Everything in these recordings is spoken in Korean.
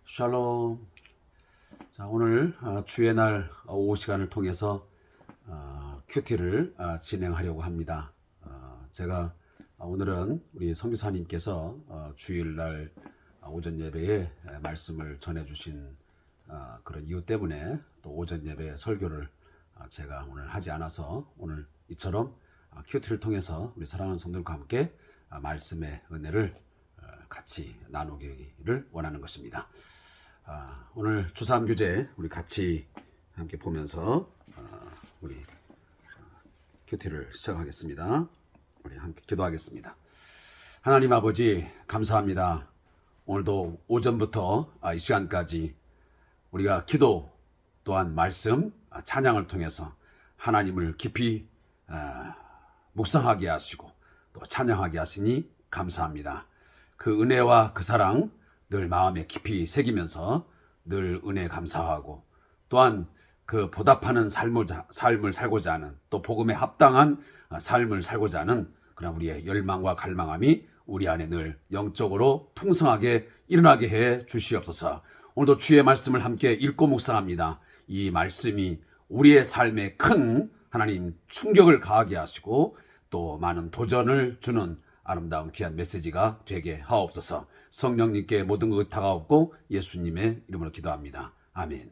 샬롬. 자, 오늘 주의 날 오후 시간을 통해서 큐티를 진행하려고 합니다. 제가 오늘은 우리 선교사님께서 주일날 오전 예배에 말씀을 전해주신 그런 이유 때문에 또 오전 예배 설교를 제가 오늘 하지 않아서 오늘 이처럼 큐티를 통해서 우리 사랑하는 성도들과 함께 말씀의 은혜를 같이 나누기를 원하는 것입니다. 오늘 주삼규제 우리 같이 함께 보면서 우리 큐티를 시작하겠습니다. 우리 함께 기도하겠습니다. 하나님 아버지 감사합니다. 오늘도 오전부터 이 시간까지 우리가 기도 또한 말씀 찬양을 통해서 하나님을 깊이 묵상하게 하시고 또 찬양하게 하시니 감사합니다. 그 은혜와 그 사랑 늘 마음에 깊이 새기면서 늘 은혜 감사하고 또한 그 보답하는 삶을 살고자 하는 또 복음에 합당한 삶을 살고자 하는 그런 우리의 열망과 갈망함이 우리 안에 늘 영적으로 풍성하게 일어나게 해 주시옵소서. 오늘도 주의 말씀을 함께 읽고 묵상합니다. 이 말씀이 우리의 삶에 큰 하나님 충격을 가하게 하시고 또 많은 도전을 주는 아름다운 귀한 메시지가 되게 하옵소서. 성령님께 모든 것 다가옵고 예수님의 이름으로 기도합니다. 아멘.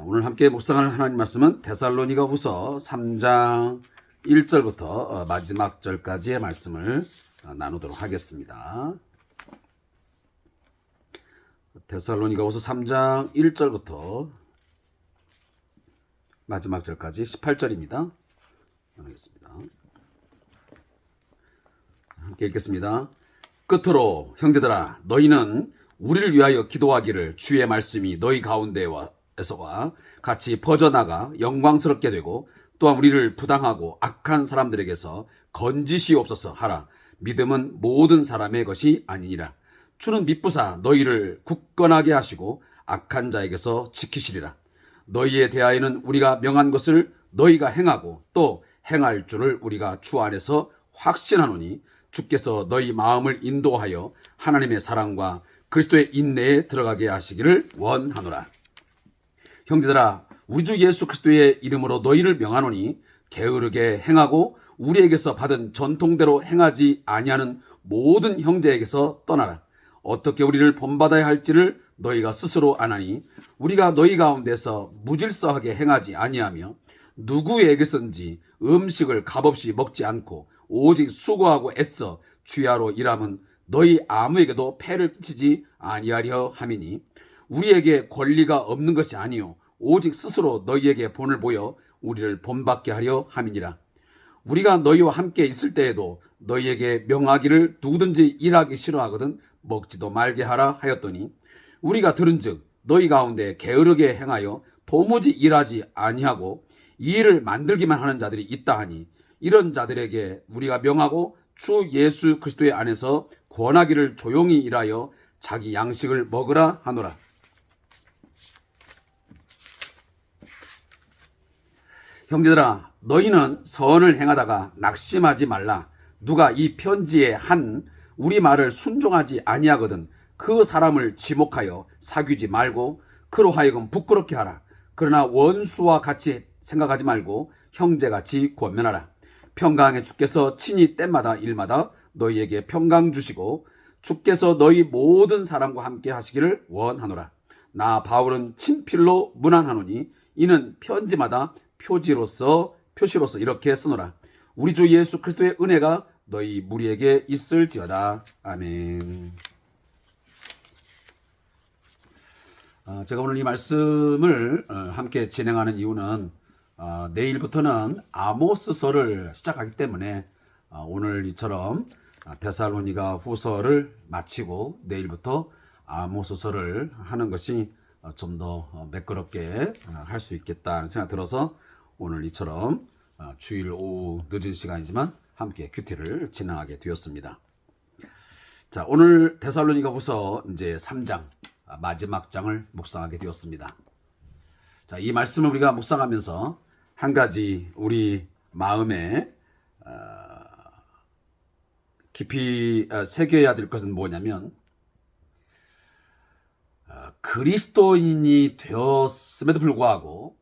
오늘 함께 묵상할 하나님 말씀은 데살로니가 후서 3장 1절부터 마지막 절까지의 말씀을 나누도록 하겠습니다. 데살로니가 후서 3장 1절부터 마지막 절까지 18절입니다. 나누겠습니다. 함께 읽겠습니다. 끝으로 형제들아 너희는 우리를 위하여 기도하기를 주의 말씀이 너희 가운데에서와 같이 퍼져나가 영광스럽게 되고 또한 우리를 부당하고 악한 사람들에게서 건지시옵소서 하라. 믿음은 모든 사람의 것이 아니니라. 주는 미쁘사 너희를 굳건하게 하시고 악한 자에게서 지키시리라. 너희에 대하여는 우리가 명한 것을 너희가 행하고 또 행할 줄을 우리가 주 안에서 확신하노니 주께서 너희 마음을 인도하여 하나님의 사랑과 그리스도의 인내에 들어가게 하시기를 원하노라. 형제들아 우리 주 예수 그리스도의 이름으로 너희를 명하노니 게으르게 행하고 우리에게서 받은 전통대로 행하지 아니하는 모든 형제에게서 떠나라. 어떻게 우리를 본받아야 할지를 너희가 스스로 아나니 우리가 너희 가운데서 무질서하게 행하지 아니하며 누구에게선지 음식을 값없이 먹지 않고 오직 수고하고 애써 주야로 일함은 너희 아무에게도 폐를 끼치지 아니하려 함이니 우리에게 권리가 없는 것이 아니요 오직 스스로 너희에게 본을 보여 우리를 본받게 하려 함이니라. 우리가 너희와 함께 있을 때에도 너희에게 명하기를 누구든지 일하기 싫어하거든 먹지도 말게 하라 하였더니 우리가 들은즉 너희 가운데 게으르게 행하여 도무지 일하지 아니하고 이 일을 만들기만 하는 자들이 있다 하니 이런 자들에게 우리가 명하고 주 예수 그리스도의 안에서 권하기를 조용히 일하여 자기 양식을 먹으라 하노라. 형제들아 너희는 선을 행하다가 낙심하지 말라. 누가 이 편지에 한 우리 말을 순종하지 아니하거든 그 사람을 지목하여 사귀지 말고 그로 하여금 부끄럽게 하라. 그러나 원수와 같이 생각하지 말고 형제같이 권면하라. 평강의 주께서 친히 때마다 일마다 너희에게 평강 주시고 주께서 너희 모든 사람과 함께 하시기를 원하노라. 나 바울은 친필로 문안하노니 이는 편지마다 표시로서 이렇게 쓰노라. 우리 주 예수 그리스도의 은혜가 너희 무리에게 있을지어다. 아멘. 제가 오늘 이 말씀을 함께 진행하는 이유는 내일부터는 아모스서를 시작하기 때문에 오늘 이처럼 데살로니가 후서를 마치고 내일부터 아모스서를 하는 것이 좀 더 매끄럽게 할 수 있겠다는 생각 들어서 오늘 이처럼 주일 오후 늦은 시간이지만 함께 큐티를 진행하게 되었습니다. 자, 오늘 데살로니가 후서 이제 3장 마지막 장을 묵상하게 되었습니다. 자, 이 말씀을 우리가 묵상하면서 한 가지 우리 마음에 깊이 새겨야 될 것은 뭐냐면 그리스도인이 되었음에도 불구하고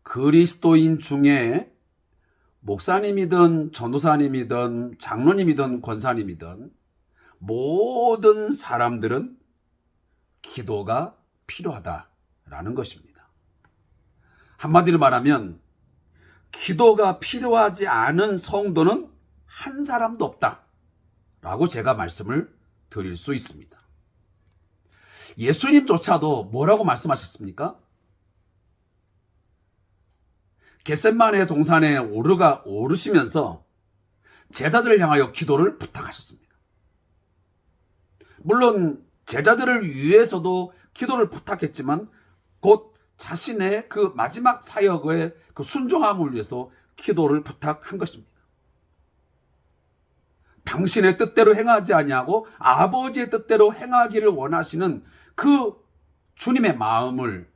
그리스도인 중에 목사님이든 전도사님이든 장로님이든 권사님이든 모든 사람들은 기도가 필요하다라는 것입니다. 한마디로 말하면 기도가 필요하지 않은 성도는 한 사람도 없다라고 제가 말씀을 드릴 수 있습니다. 예수님조차도 뭐라고 말씀하셨습니까? 겟셋마네 동산에 오르시면서 제자들을 향하여 기도를 부탁하셨습니다. 물론 제자들을 위해서도 기도를 부탁했지만 곧 자신의 그 마지막 사역의 그 순종함을 위해서 기도를 부탁한 것입니다. 당신의 뜻대로 행하지 아니하고 아버지의 뜻대로 행하기를 원하시는 그 주님의 마음을,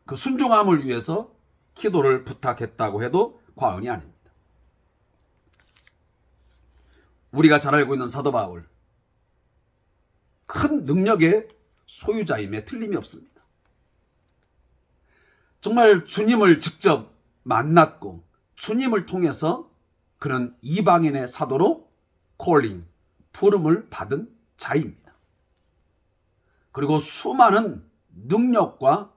그 순종함을 위해서 기도를 부탁했다고 해도 과언이 아닙니다. 우리가 잘 알고 있는 사도 바울, 큰 능력의 소유자임에 틀림이 없습니다. 정말 주님을 직접 만났고 주님을 통해서 그는 이방인의 사도로 부름을 받은 자입니다. 그리고 수많은 능력과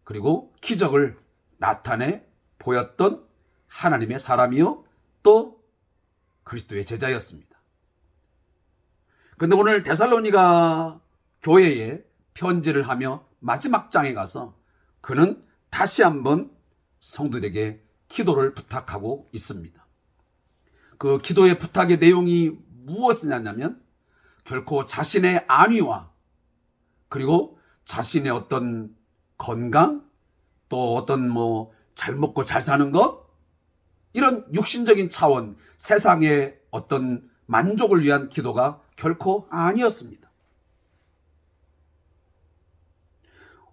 그리고 기적을 나타내 보였던 하나님의 사람이요 또 그리스도의 제자였습니다. 그런데 오늘 데살로니가 교회에 편지를 하며 마지막 장에 가서 그는 다시 한번 성도들에게 기도를 부탁하고 있습니다. 그 기도의 부탁의 내용이 무엇이냐면 결코 자신의 안위와 그리고 자신의 어떤 건강 또 어떤 잘 먹고 잘 사는 것 이런 육신적인 차원 세상의 어떤 만족을 위한 기도가 결코 아니었습니다.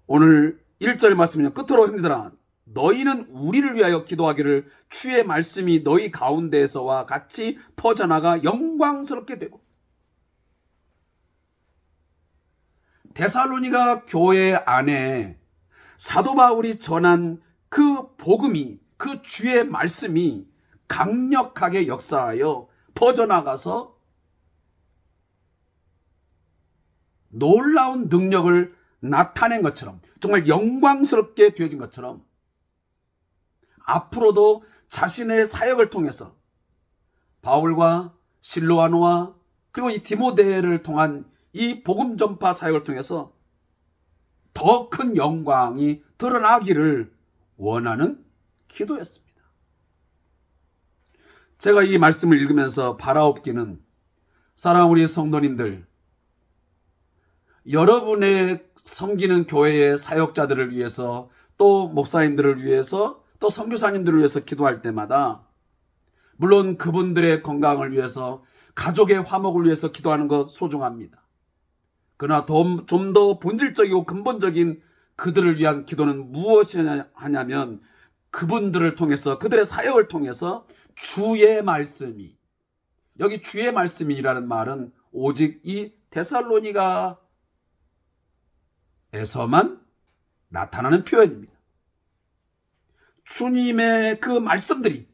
오늘 1절 말씀은요. 끝으로 형제들아 너희는 우리를 위하여 기도하기를 주의 말씀이 너희 가운데에서와 같이 퍼져나가 영광스럽게 되고 데살로니가 교회 안에 사도 바울이 전한 그 복음이 그 주의 말씀이 강력하게 역사하여 퍼져나가서 놀라운 능력을 나타낸 것처럼 정말 영광스럽게 되어진 것처럼 앞으로도 자신의 사역을 통해서 바울과 실로아노와 그리고 이 디모데를 통한 이 복음 전파 사역을 통해서 더 큰 영광이 드러나기를 원하는 기도였습니다. 제가 이 말씀을 읽으면서 바라옵기는 사랑하는 우리 성도님들, 여러분의 섬기는 교회의 사역자들을 위해서 또 목사님들을 위해서 또 선교사님들을 위해서 기도할 때마다 물론 그분들의 건강을 위해서 가족의 화목을 위해서 기도하는 것 소중합니다. 그러나 좀 더 본질적이고 근본적인 그들을 위한 기도는 무엇이냐 하냐면 그분들을 통해서 그들의 사역을 통해서 주의 말씀이 여기 주의 말씀이라는 말은 오직 이 데살로니가에서만 나타나는 표현입니다. 주님의 그 말씀들이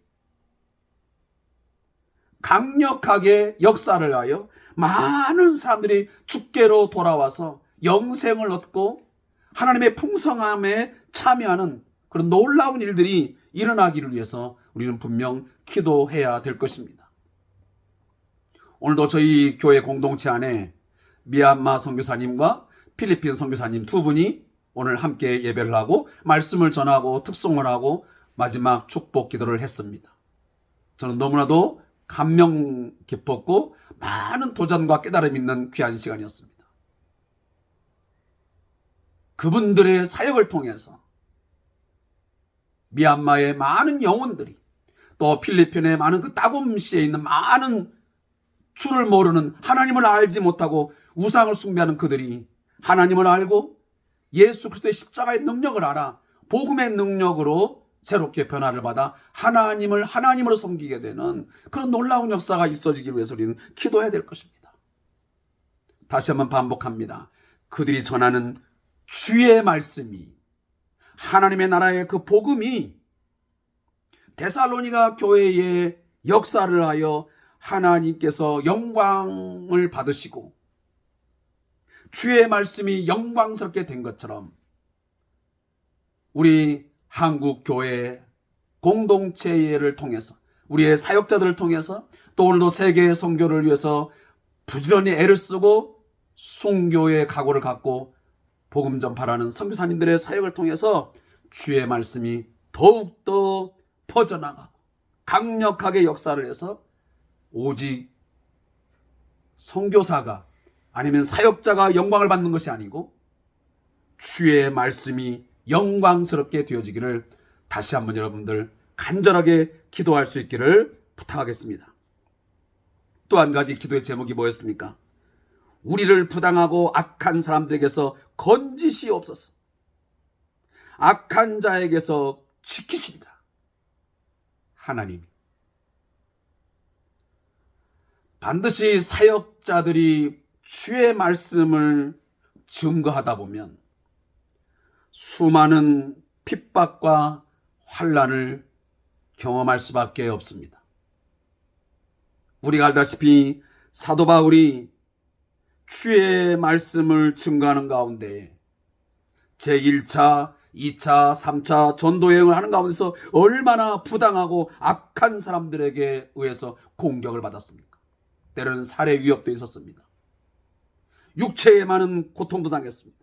강력하게 역사를 하여 많은 사람들이 주께로 돌아와서 영생을 얻고 하나님의 풍성함에 참여하는 그런 놀라운 일들이 일어나기를 위해서 우리는 분명 기도해야 될 것입니다. 오늘도 저희 교회 공동체 안에 미얀마 선교사님과 필리핀 선교사님 두 분이 오늘 함께 예배를 하고 말씀을 전하고 특송을 하고 마지막 축복 기도를 했습니다. 저는 너무나도 감명 깊었고 많은 도전과 깨달음 있는 귀한 시간이었습니다. 그분들의 사역을 통해서 미얀마의 많은 영혼들이 또 필리핀의 많은 그 따곰시에 있는 많은 주를 모르는 하나님을 알지 못하고 우상을 숭배하는 그들이 하나님을 알고 예수 그리스도의 십자가의 능력을 알아 복음의 능력으로 새롭게 변화를 받아 하나님을 하나님으로 섬기게 되는 그런 놀라운 역사가 있어지기 위해서 우리는 기도해야 될 것입니다. 다시 한번 반복합니다. 그들이 전하는 주의 말씀이, 하나님의 나라의 그 복음이 데살로니가 교회의 역사를 하여 하나님께서 영광을 받으시고 주의 말씀이 영광스럽게 된 것처럼 우리 한국 교회 공동체를 통해서, 우리의 사역자들을 통해서, 또 오늘도 세계 선교를 위해서 부지런히 애를 쓰고 순교의 각오를 갖고 복음 전파라는 선교사님들의 사역을 통해서 주의 말씀이 더욱더 퍼져나가고 강력하게 역사를 해서 오직 선교사가 아니면 사역자가 영광을 받는 것이 아니고 주의 말씀이 영광스럽게 되어지기를 다시 한번 여러분들 간절하게 기도할 수 있기를 부탁하겠습니다. 또 한 가지 기도의 제목이 뭐였습니까? 우리를 부당하고 악한 사람들에게서 건지시옵소서. 악한 자에게서 지키시리라. 하나님, 반드시 사역자들이 주의 말씀을 증거하다 보면 수많은 핍박과 환난을 경험할 수밖에 없습니다. 우리가 알다시피 사도 바울이 주의 말씀을 증거하는 가운데 제1차, 2차, 3차 전도여행을 하는 가운데서 얼마나 부당하고 악한 사람들에게 의해서 공격을 받았습니까? 때로는 살해 위협도 있었습니다. 육체에 많은 고통도 당했습니다.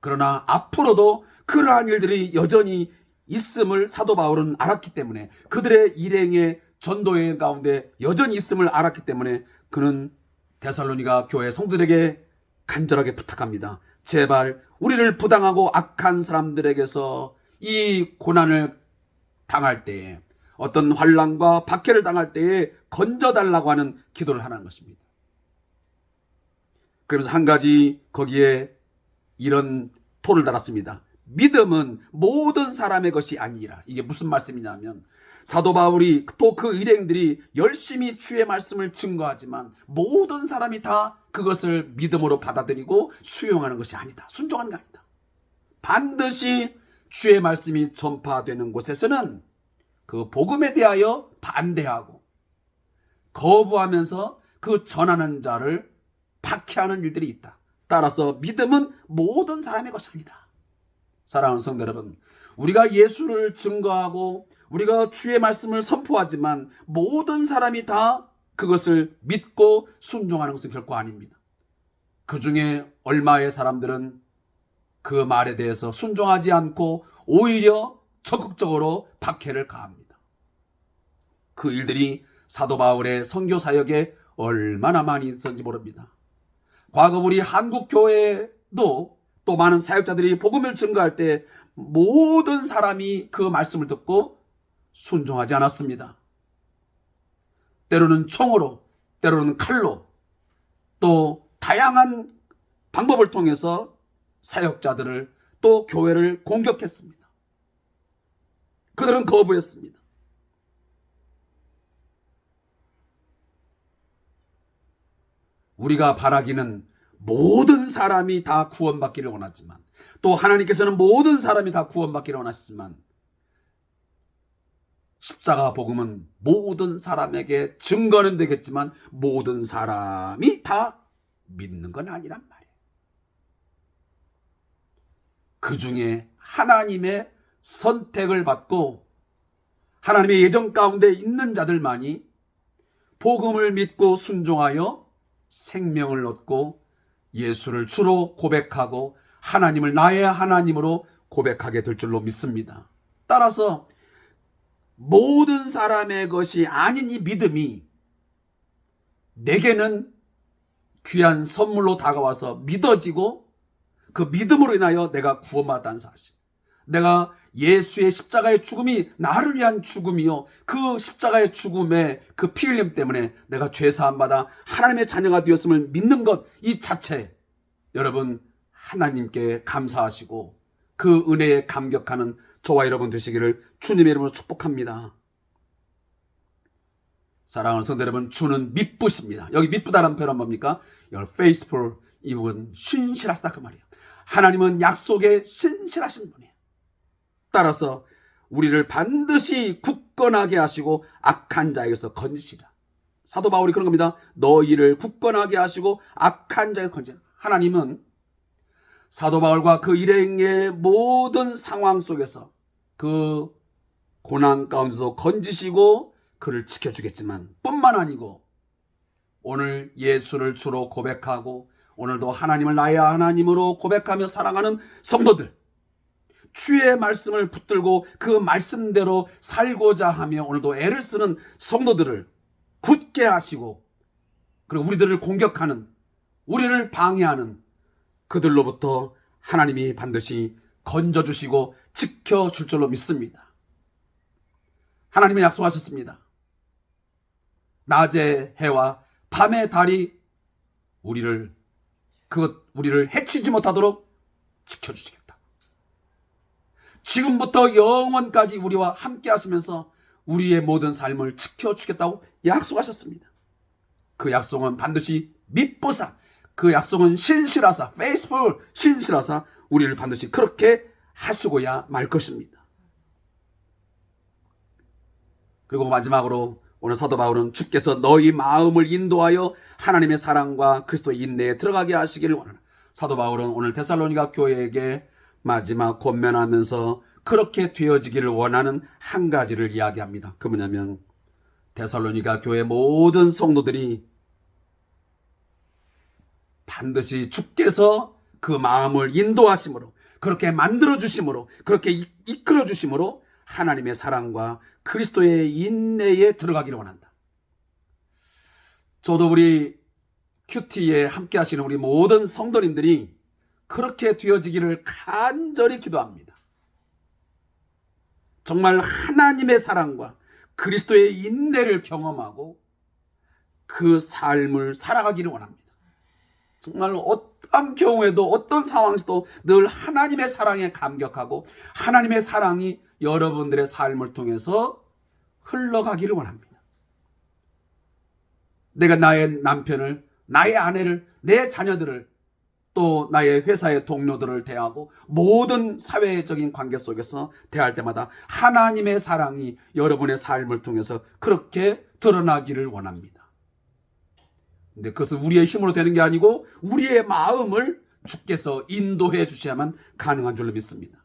그러나 앞으로도 그러한 일들이 여전히 있음을 사도 바울은 알았기 때문에, 그들의 일행의 전도여행 가운데 여전히 있음을 알았기 때문에 그는 데살로니가 교회 성도들에게 간절하게 부탁합니다. 제발 우리를 부당하고 악한 사람들에게서 이 고난을 당할 때에, 어떤 환난과 박해를 당할 때에 건져달라고 하는 기도를 하는 것입니다. 그러면서 한 가지 거기에 이런 토를 달았습니다. 믿음은 모든 사람의 것이 아니라. 이게 무슨 말씀이냐면, 사도 바울이 또 그 일행들이 열심히 주의 말씀을 증거하지만 모든 사람이 다 그것을 믿음으로 받아들이고 수용하는 것이 아니다. 순종하는 게 아니다. 반드시 주의 말씀이 전파되는 곳에서는 그 복음에 대하여 반대하고 거부하면서 그 전하는 자를 박해하는 일들이 있다. 따라서 믿음은 모든 사람의 것이 아니다. 사랑하는 성도 여러분, 우리가 예수를 증거하고 우리가 주의 말씀을 선포하지만 모든 사람이 다 그것을 믿고 순종하는 것은 결코 아닙니다. 그 중에 얼마의 사람들은 그 말에 대해서 순종하지 않고 오히려 적극적으로 박해를 가합니다. 그 일들이 사도 바울의 선교 사역에 얼마나 많이 있었는지 모릅니다. 과거 우리 한국 교회도 또 많은 사역자들이 복음을 증거할 때 모든 사람이 그 말씀을 듣고 순종하지 않았습니다. 때로는 총으로, 때로는 칼로, 또 다양한 방법을 통해서 사역자들을 또 교회를 공격했습니다. 그들은 거부했습니다. 우리가 바라기는 모든 사람이 다 구원받기를 원하지만, 또 하나님께서는 모든 사람이 다 구원받기를 원하시지만, 십자가 복음은 모든 사람에게 증거는 되겠지만 모든 사람이 다 믿는 건 아니란 말이에요. 그 중에 하나님의 선택을 받고 하나님의 예정 가운데 있는 자들만이 복음을 믿고 순종하여 생명을 얻고 예수를 주로 고백하고 하나님을 나의 하나님으로 고백하게 될 줄로 믿습니다. 따라서 모든 사람의 것이 아닌 이 믿음이 내게는 귀한 선물로 다가와서 믿어지고, 그 믿음으로 인하여 내가 구원받았다는 사실, 내가 예수의 십자가의 죽음이 나를 위한 죽음이요, 그 십자가의 죽음의 그 피 흘림 때문에 내가 죄 사함 받아 하나님의 자녀가 되었음을 믿는 것, 이 자체 여러분 하나님께 감사하시고 그 은혜에 감격하는 저와 여러분 되시기를 주님의 이름으로 축복합니다. 사랑하는 성도 여러분, 주는 미쁘십니다. 여기 미쁘다는 표현은 뭡니까? You're faithful. 이 부분 신실하시다 그 말이에요. 하나님은 약속에 신실하신 분이에요. 따라서 우리를 반드시 굳건하게 하시고 악한 자에게서 건지시라. 사도 바울이 그런 겁니다. 너희를 굳건하게 하시고 악한 자에서 건지라. 하나님은 사도 바울과 그 일행의 모든 상황 속에서 그 고난 가운데서 건지시고 그를 지켜주겠지만 뿐만 아니고 오늘 예수를 주로 고백하고 오늘도 하나님을 나의 하나님으로 고백하며 살아가는 성도들, 주의 말씀을 붙들고 그 말씀대로 살고자 하며 오늘도 애를 쓰는 성도들을 굳게 하시고, 그리고 우리들을 공격하는, 우리를 방해하는 그들로부터 하나님이 반드시 건져주시고 지켜줄 줄로 믿습니다. 하나님은 약속하셨습니다. 낮의 해와 밤의 달이 우리를 해치지 못하도록 지켜주시겠다. 지금부터 영원까지 우리와 함께 하시면서 우리의 모든 삶을 지켜주겠다고 약속하셨습니다. 그 약속은 반드시 미쁘사, 그 약속은 신실하사, faithful, 신실하사 우리를 반드시 그렇게 하시고야 말 것입니다. 그리고 마지막으로 오늘 사도 바울은 주께서 너희 마음을 인도하여 하나님의 사랑과 그리스도의 인내에 들어가게 하시기를 원하는, 사도 바울은 오늘 데살로니가 교회에게 마지막 권면하면서 그렇게 되어지기를 원하는 한 가지를 이야기합니다. 그 뭐냐면 데살로니가 교회 모든 성도들이 반드시 주께서 그 마음을 인도하심으로, 그렇게 만들어주심으로, 그렇게 이끌어주심으로 하나님의 사랑과 그리스도의 인내에 들어가기를 원한다. 저도 우리 큐티에 함께 하시는 우리 모든 성도님들이 그렇게 되어지기를 간절히 기도합니다. 정말 하나님의 사랑과 그리스도의 인내를 경험하고 그 삶을 살아가기를 원합니다. 정말 어떤 경우에도 어떤 상황에서도 늘 하나님의 사랑에 감격하고 하나님의 사랑이 여러분들의 삶을 통해서 흘러가기를 원합니다. 내가 나의 남편을, 나의 아내를, 내 자녀들을, 또 나의 회사의 동료들을 대하고 모든 사회적인 관계 속에서 대할 때마다 하나님의 사랑이 여러분의 삶을 통해서 그렇게 드러나기를 원합니다. 근데 그것은 우리의 힘으로 되는 게 아니고 우리의 마음을 주께서 인도해 주셔야만 가능한 줄로 믿습니다.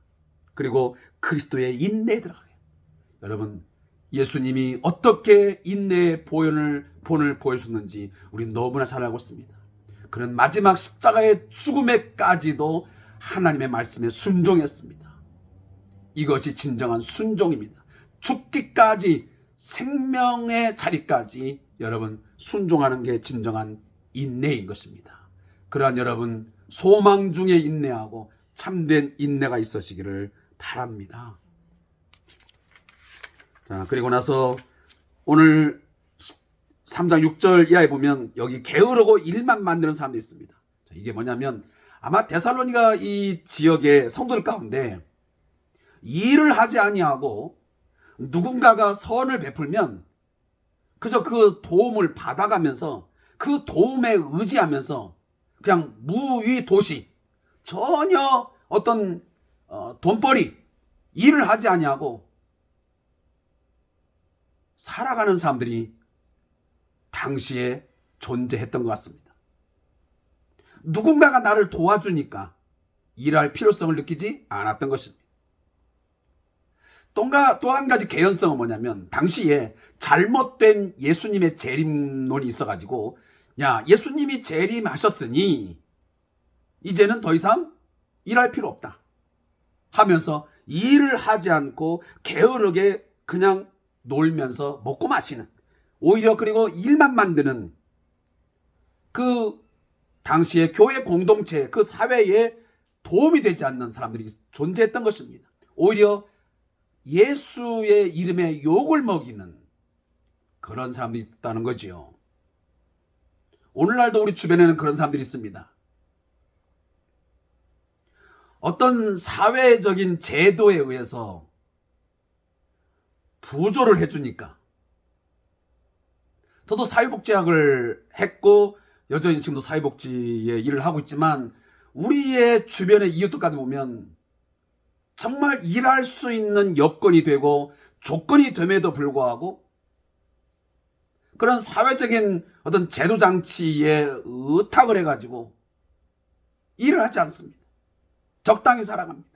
그리고 그리스도의 인내에 들어가요. 여러분, 예수님이 어떻게 인내의 본을 보여주셨는지 우리는 너무나 잘 알고 있습니다. 그는 마지막 십자가의 죽음에까지도 하나님의 말씀에 순종했습니다. 이것이 진정한 순종입니다. 죽기까지, 생명의 자리까지 여러분 순종하는 게 진정한 인내인 것입니다. 그러한 여러분 소망 중에 인내하고 참된 인내가 있으시기를 바랍니다. 자, 그리고 나서 오늘 3장 6절 이하에 보면 여기 게으르고 일만 만드는 사람도 있습니다. 자, 이게 뭐냐면 아마 데살로니가 이 지역의 성도들 가운데 일을 하지 아니하고 누군가가 선을 베풀면 그저 그 도움을 받아가면서 그 도움에 의지하면서 그냥 무위도시, 전혀 어떤 돈벌이, 일을 하지 아니하고 살아가는 사람들이 당시에 존재했던 것 같습니다. 누군가가 나를 도와주니까 일할 필요성을 느끼지 않았던 것입니다. 또 한 가지 개연성은 뭐냐면 당시에 잘못된 예수님의 재림론이 있어가지고, 야, 예수님이 재림하셨으니 이제는 더 이상 일할 필요 없다 하면서 일을 하지 않고 게으르게 그냥 놀면서 먹고 마시는, 오히려 그리고 일만 만드는 그 당시의 교회 공동체, 그 사회에 도움이 되지 않는 사람들이 존재했던 것입니다. 오히려 예수의 이름에 욕을 먹이는 그런 사람들이 있다는 거지요. 오늘날도 우리 주변에는 그런 사람들이 있습니다. 어떤 사회적인 제도에 의해서 부조를 해주니까 저도 사회복지학을 했고 여전히 지금도 사회복지의 일을 하고 있지만 우리의 주변의 이웃들까지 보면 정말 일할 수 있는 여건이 되고 조건이 됨에도 불구하고 그런 사회적인 어떤 제도장치에 의탁을 해가지고 일을 하지 않습니다. 적당히 살아갑니다.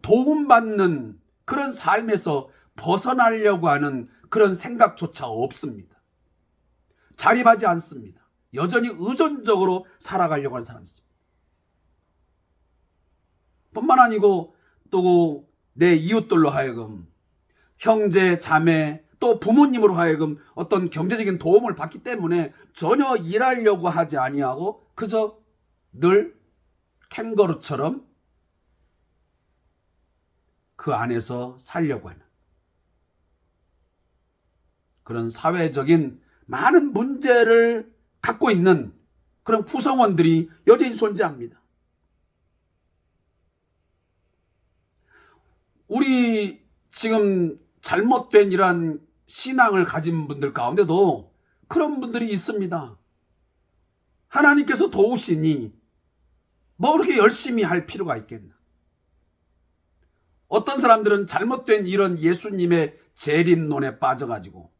도움받는 그런 삶에서 벗어나려고 하는 그런 생각조차 없습니다. 자립하지 않습니다. 여전히 의존적으로 살아가려고 하는 사람이 있습니다. 뿐만 아니고 또 내 이웃들로 하여금 형제, 자매, 또 부모님으로 하여금 어떤 경제적인 도움을 받기 때문에 전혀 일하려고 하지 아니하고 그저 늘 캥거루처럼 그 안에서 살려고 하는 그런 사회적인 많은 문제를 갖고 있는 그런 구성원들이 여전히 존재합니다. 우리 지금 잘못된 이러한 신앙을 가진 분들 가운데도 그런 분들이 있습니다. 하나님께서 도우시니 뭐 그렇게 열심히 할 필요가 있겠나. 어떤 사람들은 잘못된 이런 예수님의 재림론에 빠져가지고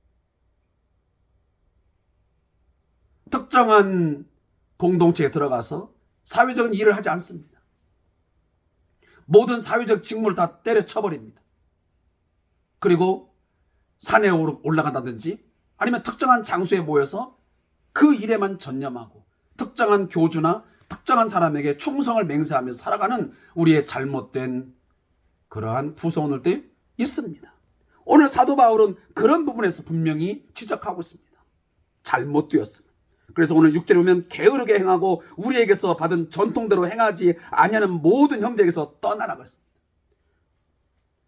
특정한 공동체에 들어가서 사회적인 일을 하지 않습니다. 모든 사회적 직무를 다 때려쳐버립니다. 그리고 산에 올라간다든지 아니면 특정한 장소에 모여서 그 일에만 전념하고 특정한 교주나 특정한 사람에게 충성을 맹세하면서 살아가는 우리의 잘못된 그러한 구성원들도 있습니다. 오늘 사도 바울은 그런 부분에서 분명히 지적하고 있습니다. 잘못되었습니다. 그래서 오늘 6절에 보면 게으르게 행하고 우리에게서 받은 전통대로 행하지 아니하는 모든 형제에게서 떠나라 그랬습니다.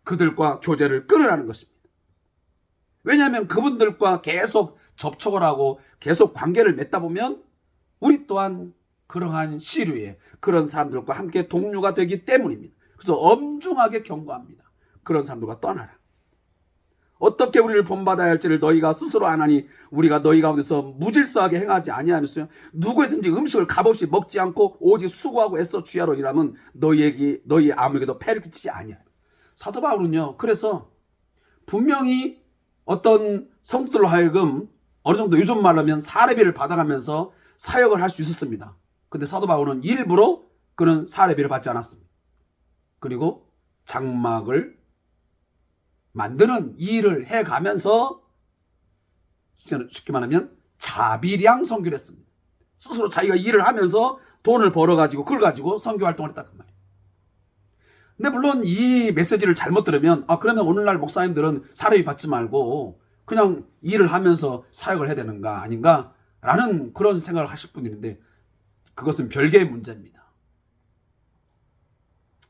그들과 교제를 끊으라는 것입니다. 왜냐하면 그분들과 계속 접촉을 하고 계속 관계를 맺다 보면 우리 또한 그러한 시류에 그런 사람들과 함께 동료가 되기 때문입니다. 그래서 엄중하게 경고합니다. 그런 사람들과 떠나라. 어떻게 우리를 본받아야 할지를 너희가 스스로 아나니 우리가 너희 가운데서 무질서하게 행하지 아니하면서 누구에서든지 음식을 값없이 먹지 않고 오직 수고하고 애써 취하러 일하면 너희 아무에게도 폐를 끼치지 아니하라. 사도 바울은요, 그래서 분명히 어떤 성도들로 하여금 어느 정도 요즘 말로 하면 사례비를 받아가면서 사역을 할 수 있었습니다. 근데 사도 바울은 일부러 그런 사례비를 받지 않았습니다. 그리고 장막을 만드는 일을 해가면서 쉽게 말하면 자비량 선교를 했습니다. 스스로 자기가 일을 하면서 돈을 벌어가지고 그걸 가지고 선교 활동을 했다 그 말이에요. 근데 물론 이 메시지를 잘못 들으면 그러면 오늘날 목사님들은 사례비 받지 말고 그냥 일을 하면서 사역을 해야 되는가 아닌가 라는 그런 생각을 하실 분들인데 그것은 별개의 문제입니다.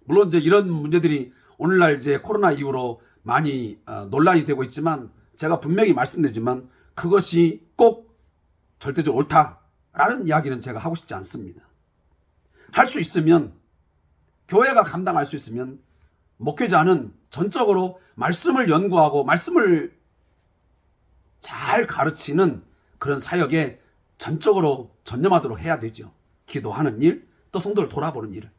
물론 이제 이런 문제들이 오늘날 이제 코로나 이후로 많이 논란이 되고 있지만 제가 분명히 말씀드리지만 그것이 꼭 절대적으로 옳다라는 이야기는 제가 하고 싶지 않습니다. 할 수 있으면 교회가 감당할 수 있으면 목회자는 전적으로 말씀을 연구하고 말씀을 잘 가르치는 그런 사역에 전적으로 전념하도록 해야 되죠. 기도하는 일, 또 성도를 돌아보는 일을.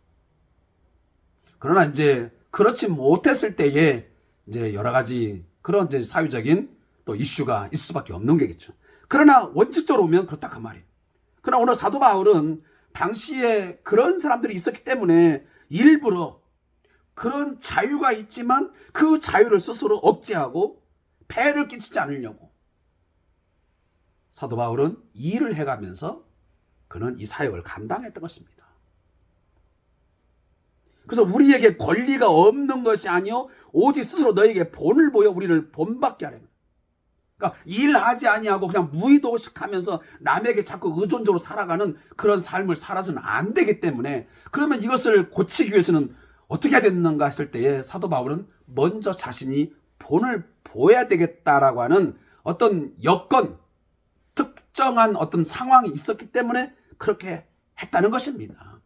그러나 이제 그렇지 못했을 때에 이제 여러 가지 그런 이제 사회적인 또 이슈가 있을 수밖에 없는 거겠죠. 그러나 원칙적으로 보면 그렇다 그 말이에요. 그러나 오늘 사도 바울은 당시에 그런 사람들이 있었기 때문에 일부러 그런 자유가 있지만 그 자유를 스스로 억제하고 폐를 끼치지 않으려고 사도 바울은 일을 해가면서 그는 이 사역을 감당했던 것입니다. 그래서 우리에게 권리가 없는 것이 아니요 오직 스스로 너에게 본을 보여 우리를 본받게 하려는. 그러니까 일하지 아니하고 그냥 무의도식하면서 남에게 자꾸 의존적으로 살아가는 그런 삶을 살아서는 안 되기 때문에 그러면 이것을 고치기 위해서는 어떻게 해야 되는가 했을 때에 사도 바울은 먼저 자신이 본을 보여야 되겠다라고 하는 어떤 여건, 특정한 어떤 상황이 있었기 때문에 그렇게 했다는 것입니다.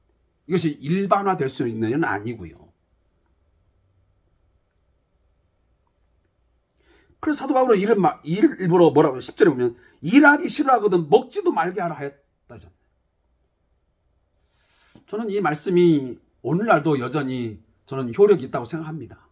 이것이 일반화될 수 있는 일은 아니고요. 그래서 사도 바울은 일부러 뭐라고 10절에 보면 일하기 싫어하거든 먹지도 말게 하라 하였다잖아요. 저는 이 말씀이 오늘날도 여전히 저는 효력이 있다고 생각합니다.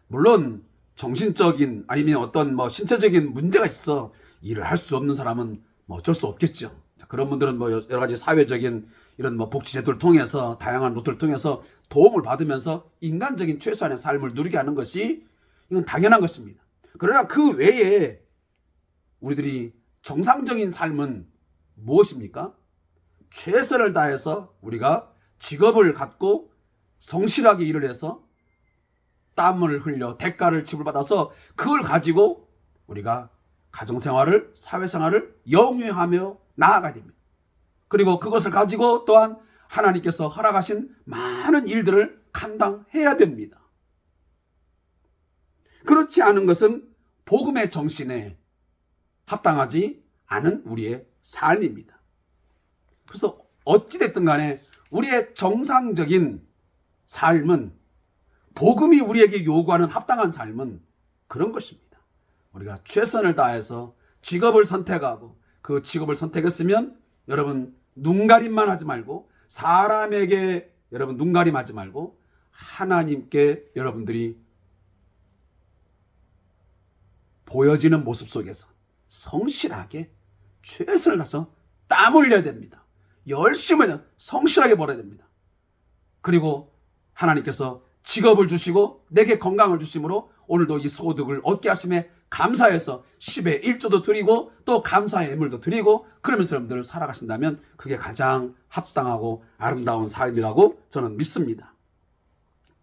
물론 정신적인 아니면 어떤 신체적인 문제가 있어 일을 할 수 없는 사람은 어쩔 수 없겠죠. 그런 분들은 여러 가지 사회적인 이런 복지 제도를 통해서 다양한 루트를 통해서 도움을 받으면서 인간적인 최소한의 삶을 누리게 하는 것이 이건 당연한 것입니다. 그러나 그 외에 우리들이 정상적인 삶은 무엇입니까? 최선을 다해서 우리가 직업을 갖고 성실하게 일을 해서 땀을 흘려 대가를 지불받아서 그걸 가지고 우리가 가정생활을 사회생활을 영위하며 나아가야 됩니다. 그리고 그것을 가지고 또한 하나님께서 허락하신 많은 일들을 감당해야 됩니다. 그렇지 않은 것은 복음의 정신에 합당하지 않은 우리의 삶입니다. 그래서 어찌됐든 간에 우리의 정상적인 삶은 복음이 우리에게 요구하는 합당한 삶은 그런 것입니다. 우리가 최선을 다해서 직업을 선택하고 그 직업을 선택했으면 여러분 눈가림만 하지 말고 사람에게 여러분 눈가림하지 말고 하나님께 여러분들이 보여지는 모습 속에서 성실하게 최선을 다해서 땀 흘려야 됩니다. 열심히 성실하게 벌어야 됩니다. 그리고 하나님께서 직업을 주시고 내게 건강을 주심으로 오늘도 이 소득을 얻게 하심에 감사해서 10의 1조도 드리고 또 감사의 예물도 드리고 그러면서 여러분들 살아가신다면 그게 가장 합당하고 아름다운 삶이라고 저는 믿습니다.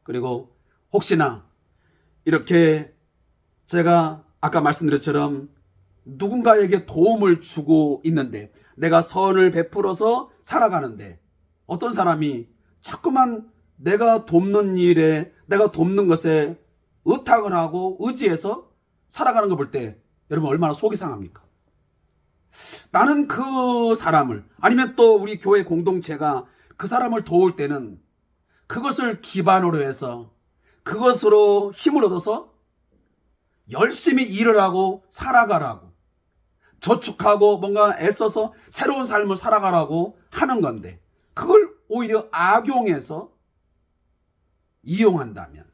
그리고 혹시나 이렇게 제가 아까 말씀드렸처럼 누군가에게 도움을 주고 있는데 내가 선을 베풀어서 살아가는데 어떤 사람이 자꾸만 내가 돕는 일에 내가 돕는 것에 의탁을 하고 의지해서 살아가는 걸 볼 때 여러분 얼마나 속이 상합니까? 나는 그 사람을 아니면 또 우리 교회 공동체가 그 사람을 도울 때는 그것을 기반으로 해서 그것으로 힘을 얻어서 열심히 일을 하고 살아가라고 저축하고 뭔가 애써서 새로운 삶을 살아가라고 하는 건데 그걸 오히려 악용해서 이용한다면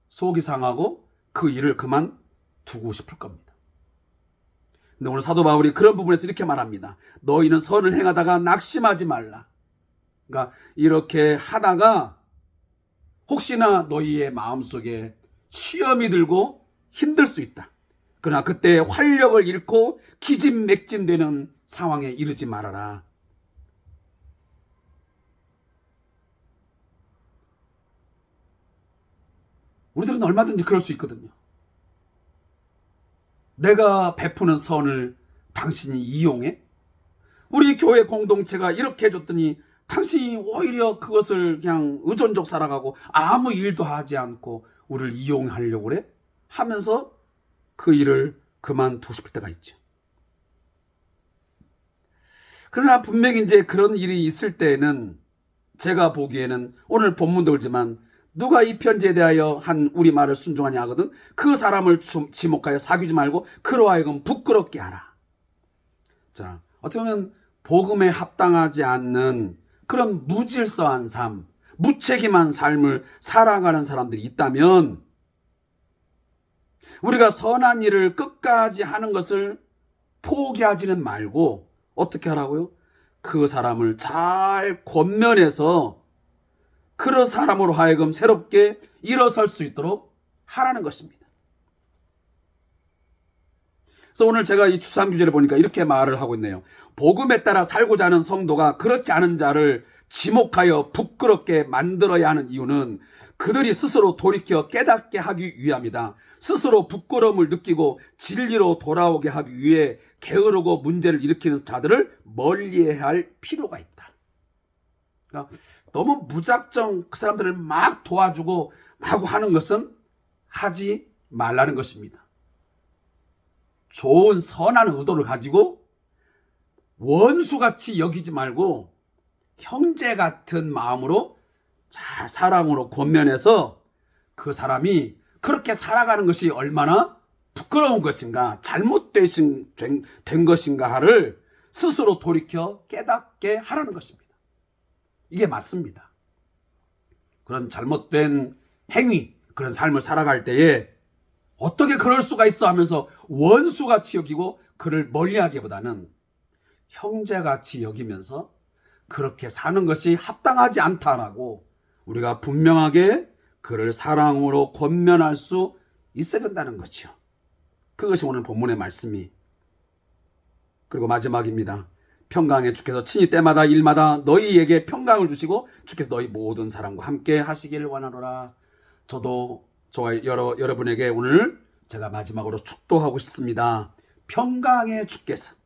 속이 상하고 그 일을 그만두고 싶을 겁니다. 근데 오늘 사도 바울이 그런 부분에서 이렇게 말합니다. 너희는 선을 행하다가 낙심하지 말라. 그러니까 이렇게 하다가 혹시나 너희의 마음속에 시험이 들고 힘들 수 있다. 그러나 그때 활력을 잃고 기진맥진되는 상황에 이르지 말아라. 우리들은 얼마든지 그럴 수 있거든요. 내가 베푸는 선을 당신이 이용해? 우리 교회 공동체가 이렇게 해줬더니 당신이 오히려 그것을 그냥 의존적 살아가고 아무 일도 하지 않고 우리를 이용하려고 그래? 하면서 그 일을 그만두고 싶을 때가 있죠. 그러나 분명히 이제 그런 일이 있을 때는 제가 보기에는 오늘 본문도 그렇지만 누가 이 편지에 대하여 한 우리 말을 순종하냐 하거든 그 사람을 지목하여 사귀지 말고 그로 하여금 부끄럽게 하라. 자, 어떻게 보면 복음에 합당하지 않는 그런 무질서한 삶, 무책임한 삶을 살아가는 사람들이 있다면 우리가 선한 일을 끝까지 하는 것을 포기하지는 말고 어떻게 하라고요? 그 사람을 잘 권면해서 그런 사람으로 하여금 새롭게 일어설 수 있도록 하라는 것입니다. 그래서 오늘 제가 이 추상규제를 보니까 이렇게 말을 하고 있네요. 복음에 따라 살고자 하는 성도가 그렇지 않은 자를 지목하여 부끄럽게 만들어야 하는 이유는 그들이 스스로 돌이켜 깨닫게 하기 위함이다. 스스로 부끄러움을 느끼고 진리로 돌아오게 하기 위해 게으르고 문제를 일으키는 자들을 멀리해야 할 필요가 있다. 그러니까 너무 무작정 그 사람들을 막 도와주고 마구 하는 것은 하지 말라는 것입니다. 좋은 선한 의도를 가지고 원수같이 여기지 말고 형제 같은 마음으로 잘 사랑으로 권면해서 그 사람이 그렇게 살아가는 것이 얼마나 부끄러운 것인가, 된 것인가를 스스로 돌이켜 깨닫게 하라는 것입니다. 이게 맞습니다. 그런 잘못된 행위, 그런 삶을 살아갈 때에 어떻게 그럴 수가 있어 하면서 원수같이 여기고 그를 멀리하기보다는 형제같이 여기면서 그렇게 사는 것이 합당하지 않다라고 우리가 분명하게 그를 사랑으로 권면할 수 있어야 된다는 거죠. 그것이 오늘 본문의 말씀이. 그리고 마지막입니다. 평강에 주께서 친히 때마다 일마다 너희에게 평강을 주시고 주께서 너희 모든 사람과 함께 하시기를 원하노라. 저도 저와 여러분에게 오늘 제가 마지막으로 축도하고 싶습니다. 평강의 주께서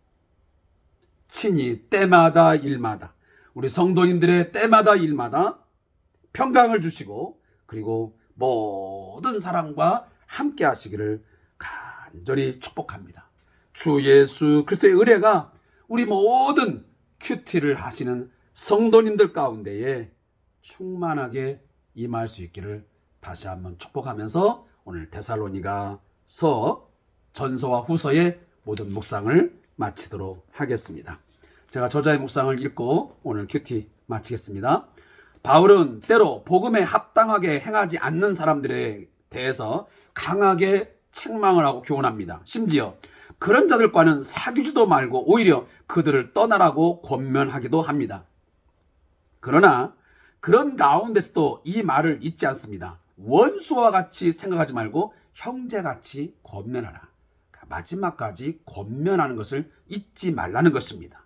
친히 때마다 일마다 우리 성도님들의 때마다 일마다 평강을 주시고 그리고 모든 사람과 함께 하시기를 간절히 축복합니다. 주 예수 그리스도의 은혜가 우리 모든 큐티를 하시는 성도님들 가운데에 충만하게 임할 수 있기를 다시 한번 축복하면서 오늘 데살로니가서 전서와 후서의 모든 묵상을 마치도록 하겠습니다. 제가 저자의 묵상을 읽고 오늘 큐티 마치겠습니다. 바울은 때로 복음에 합당하게 행하지 않는 사람들에 대해서 강하게 책망을 하고 교훈합니다. 심지어 그런 자들과는 사귀지도 말고 오히려 그들을 떠나라고 권면하기도 합니다. 그러나 그런 가운데서도 이 말을 잊지 않습니다. 원수와 같이 생각하지 말고 형제같이 권면하라. 마지막까지 권면하는 것을 잊지 말라는 것입니다.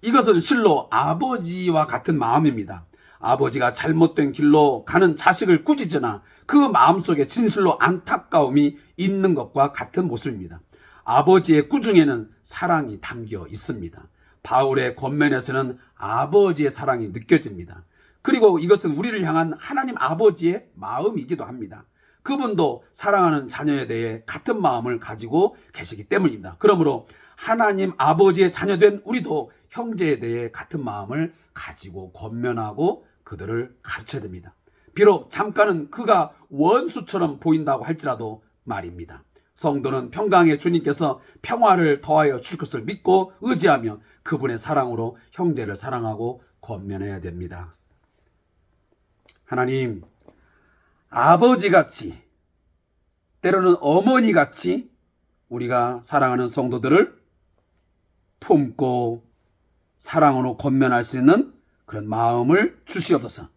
이것은 실로 아버지와 같은 마음입니다. 아버지가 잘못된 길로 가는 자식을 꾸짖으나 그 마음속에 진실로 안타까움이 있는 것과 같은 모습입니다. 아버지의 꾸중에는 사랑이 담겨 있습니다. 바울의 권면에서는 아버지의 사랑이 느껴집니다. 그리고 이것은 우리를 향한 하나님 아버지의 마음이기도 합니다. 그분도 사랑하는 자녀에 대해 같은 마음을 가지고 계시기 때문입니다. 그러므로 하나님 아버지의 자녀된 우리도 형제에 대해 같은 마음을 가지고 권면하고 그들을 가르쳐야 됩니다. 비록 잠깐은 그가 원수처럼 보인다고 할지라도 말입니다. 성도는 평강의 주님께서 평화를 더하여 줄 것을 믿고 의지하며 그분의 사랑으로 형제를 사랑하고 권면해야 됩니다. 하나님, 아버지같이 때로는 어머니같이 우리가 사랑하는 성도들을 품고 사랑으로 권면할 수 있는 그런 마음을 주시옵소서.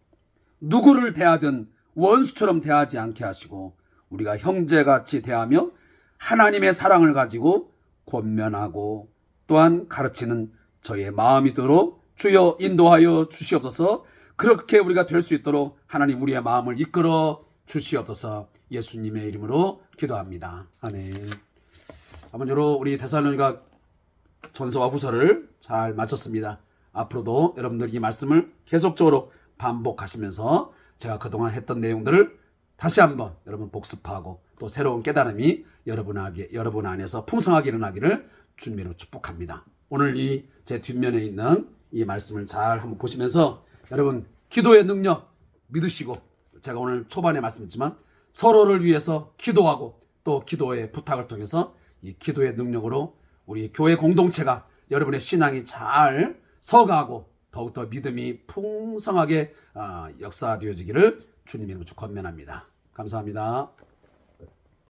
누구를 대하든 원수처럼 대하지 않게 하시고 우리가 형제같이 대하며 하나님의 사랑을 가지고 권면하고 또한 가르치는 저희의 마음이 되도록 주여 인도하여 주시옵소서. 그렇게 우리가 될 수 있도록 하나님 우리의 마음을 이끌어 주시옵소서. 예수님의 이름으로 기도합니다. 아멘. 아버지로 우리 데살로니가 전서와 후서를 잘 마쳤습니다. 앞으로도 여러분들 이 말씀을 계속적으로 반복하시면서 제가 그동안 했던 내용들을 다시 한번 여러분 복습하고 또 새로운 깨달음이 여러분 안에서 풍성하게 일어나기를 주님으로 축복합니다. 오늘 이 제 뒷면에 있는 이 말씀을 잘 한번 보시면서 여러분 기도의 능력 믿으시고 제가 오늘 초반에 말씀했지만 서로를 위해서 기도하고 또 기도의 부탁을 통해서 이 기도의 능력으로 우리 교회 공동체가 여러분의 신앙이 잘 서가고 더욱더 믿음이 풍성하게 역사되어지기를 주님의 이름으로 권면합니다. 감사합니다.